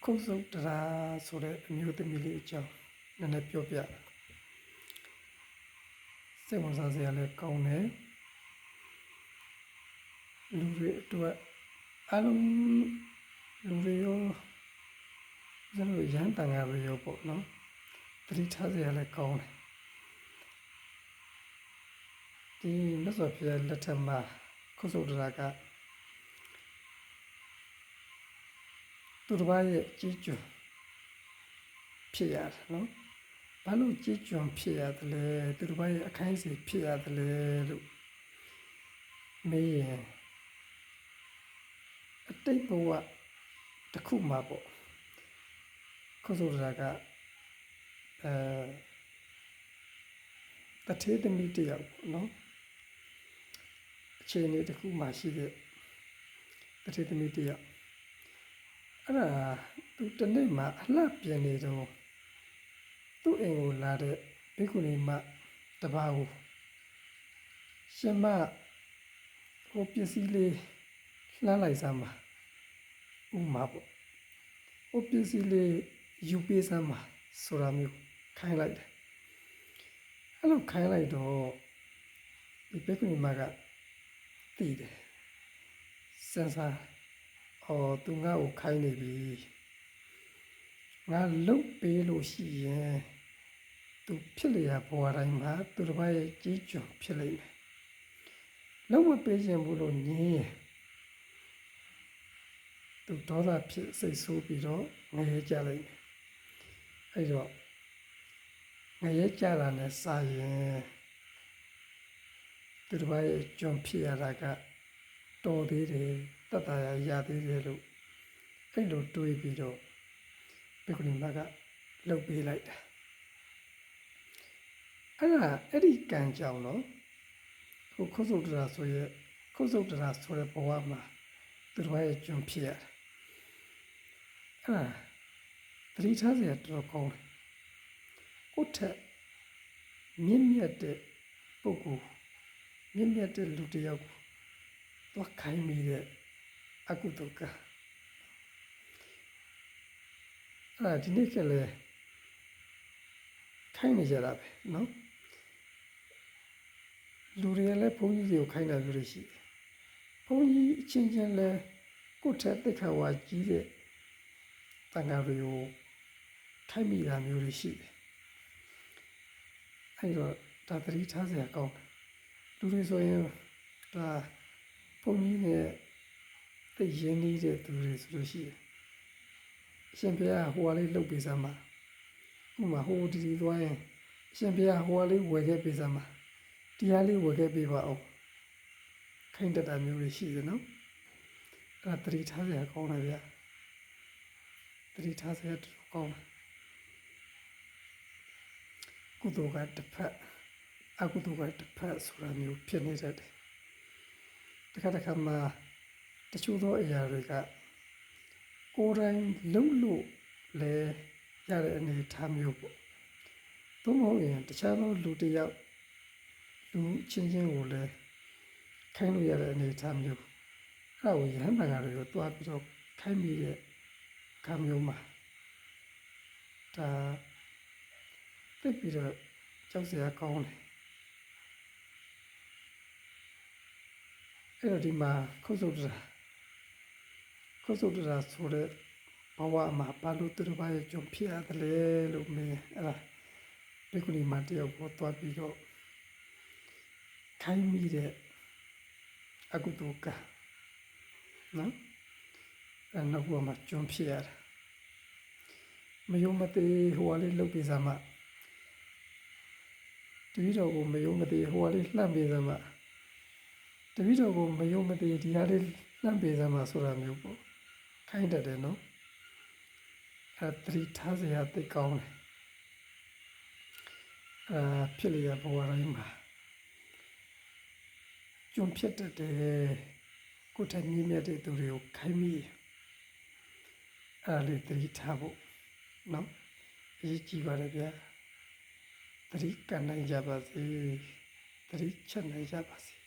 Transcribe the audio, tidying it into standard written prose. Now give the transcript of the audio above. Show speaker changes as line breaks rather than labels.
ခုတ်ဆုပ်တရားဆိုတဲ့အမျိုးသမီးလေးအကြောင်းနည်းနည်းပြောပြစိတ်ဝင်စားစရာလည်းကောင်းတယ်လူတွေအတွက်အလုံးလူတွေရောကျွန်တော်ရန်တန်ရရောပေါ့နော်သတိထားစရာလည်းကောင်းတယ်ဒီမြတ်စွာဘုရားလက်ထက်မှာခုတ်ဆုပ်တရားကသူတစ်ပါးရဲ့ကြီးကျွန်းဖြစ်ရတယ်နော်ဘာလို့ကြီးကျွန်းဖြစ်ရတယ်လဲသူတစ်ပါးရဲ့အခိုင်းအစီဖြစ်ရတယ်လဲလို့မေးရင်အတိတ်ဘဝတစ်ခုမှာပေါ့ခုဆိုရကတထေသမီးတယောက်နော်အခြေအနေတစ်ခုမှရှိတဲ့တထေသမီးတယောက်အဲ့ဒါသူတနေ့မှအလှပြင်နေတော့သူ့အိမ်ကိုလာတဲ့ဘိက္ခုနီမတပါးကိုရှင်မဟိုပစ္စည်းလေးလှမ်းလိုက်စမ်းပါဥမာပေါ့ဟိုပစ္စည်းလေးယူပေးစမ်းပါဆိုတာမျိုးခိုင်းလိုက်တယ်အဲ့လိုခိုင်းလိုက်တော့ဒီဘိက္ခုနီမကတည်တယ်စင်စားသူငါ့ကိုခိုင်းနေပြီငါလုတ်ပေးလို့ရှိရင်သူဖြစ်လျက်ဘဝတိုင်းမှာသူတစ်ပါးရဲ့ကြီးကျွန်းဖြစ်လိမ့်မယ်လုံးဝပေးခြင်းဘူးလို့ညင်းရင်သူဒေါသဖြစ်စိတ်ဆိုးပြီးတော့ငရဲကြလိုက်တယ်အဲ့တော့ငရဲကြတာနဲ့စာရင်သူတစ်ပါးရဲ့ကျွန်းဖြစ်ရတာကတော်သေးတယ်တတ်တာရသေးတယ်လို့အဲ့လိုတွေးပြီးတော့ဘိက္ခုနီမကလှုပ်ပေးလိုက်တာအဲ့ဒီကံကြောင့်နော်ဟိုခုတ်ဆုပ်တရားဆိုရဲခုတ်ဆုပ်တရားဆိုတဲ့ဘဝမှာသူတို့ရဲ့ကျွန်းဖြစ်ရတယ်သတိထားစရာတော်ကောင်းတယ်ကိုယ့်ထက်မြင့်မြတ်တဲ့ပုဂ္ဂိုလ်မြင့်မြတ်တဲ့လူတစ်ယောက်ကိုသွားခိုင်းမိတဲ့အကုသိုလ်ကဒီနေ့ကလည်းခိုင်းနေကြတာပဲနော်လူတွေလည်းဘုန်းကြီးတွေကိုခိုင်းတာမျိုးတွေရှိတယ်ဘုန်းကြီးအချင်းချင်းလည်းကိုယ့်ထက်သိက္ခာဝါကြီးတဲ့တန်ခါးတွေကိုခိုင်းမိတာမျိုးတွေရှိတယ်အဲ့တော့ဒါသတိထားစရာကောင်းတယ်လူတွေဆိုရင်ဒါဘုန်းကြီးနဲ့သိရင်းနှီးတဲ့သူတွေဆိုလို့ရှိရင်အရှင်ဘုရားဟိုဟာလေးလှုပ်ပေးစမ်းပါဥပမာဟိုဒီသွားရင်အရှင်ဘုရားဟိုဟာလေးဝယ်ခဲ့ပေးစမ်းပါဒီဟာလေးဝယ်ခဲ့ပေးပါအောင်ခိုင်းတတ်တာမျိုးတွေရှိတယ်နော်အဲ့ဒါသတိထားစရာကောင်းတယ်ဗျာသတိထားစရာကောင်းတယ်ကုသိုလ်ကတစ်ဖက်အကုသိုလ်ကတစ်ဖက်ဆိုတာမျိုးဖြစ်နေတတ်တယ်တခါမှတချို့သောအရာတွေကကိုယ်တိုင်လုံးလို့လဲရတဲ့အနေအထားမျိုးပေါ့သို့မဟုတ်ရင်တခြားသောလူတစ်ယောက်လူချင်းချင်းကိုလည်းခိုင်းလို့ရတဲ့အနေအထားမျိုးအဲ့ဒါကိုရဟန်းတန်ခါးတွေကိုတွားပြီးတော့ခိုင်းမိတဲ့အခါမျိုးမှာဒါသိပြီးတော့ကြောက်စရာကောင်းတယ်အဲ့တော့ဒီမှာခုတ်ဆုပ်တရားဆိုတဲ့ဘဝမှာဘာလို့သူတစ်ပါးရဲ့ကြုံဖြစ်ရတယ်လဲလို့မေးအဲ့ဒါဘိက္ခုနီမတယောက်ကိုတွားပြီးတော့ခိုင်းမိတဲ့အကုသိုလ်ကနော်အဲ့နောက်ဘဝမှာကြုံဖြစ်ရတယ်မယုံမသိဟိုဟာလေးလှုပ်ပေးစမ်းမတပည့်တော်ကိုမယုံမသိဟိုဟာလေးလှမ်းပေးစမ်းမတပည့်တော်ကိုမယုံမသိဒီဟာလေးလှမ်းပေးစမ်းမဆိုတာမျိုးပေါ့ခိုင်းတတ်တယ်နော်သတိထားစရာသိကောင်းတယ်ဖြစ်လျက်ဘဝတိုင်းမှာကျွန်းဖြစ်တတ်တယ်ကိုယ်ထက်မြင့်မြတ်တဲ့သူတွေကိုခိုင်းမိလေးသတိထားဖို့နော်အရေးကြီးပါတယ်ဗျာသတိကနိုင်ကြပါစေသတိချက်နိုင်ကြပါစေ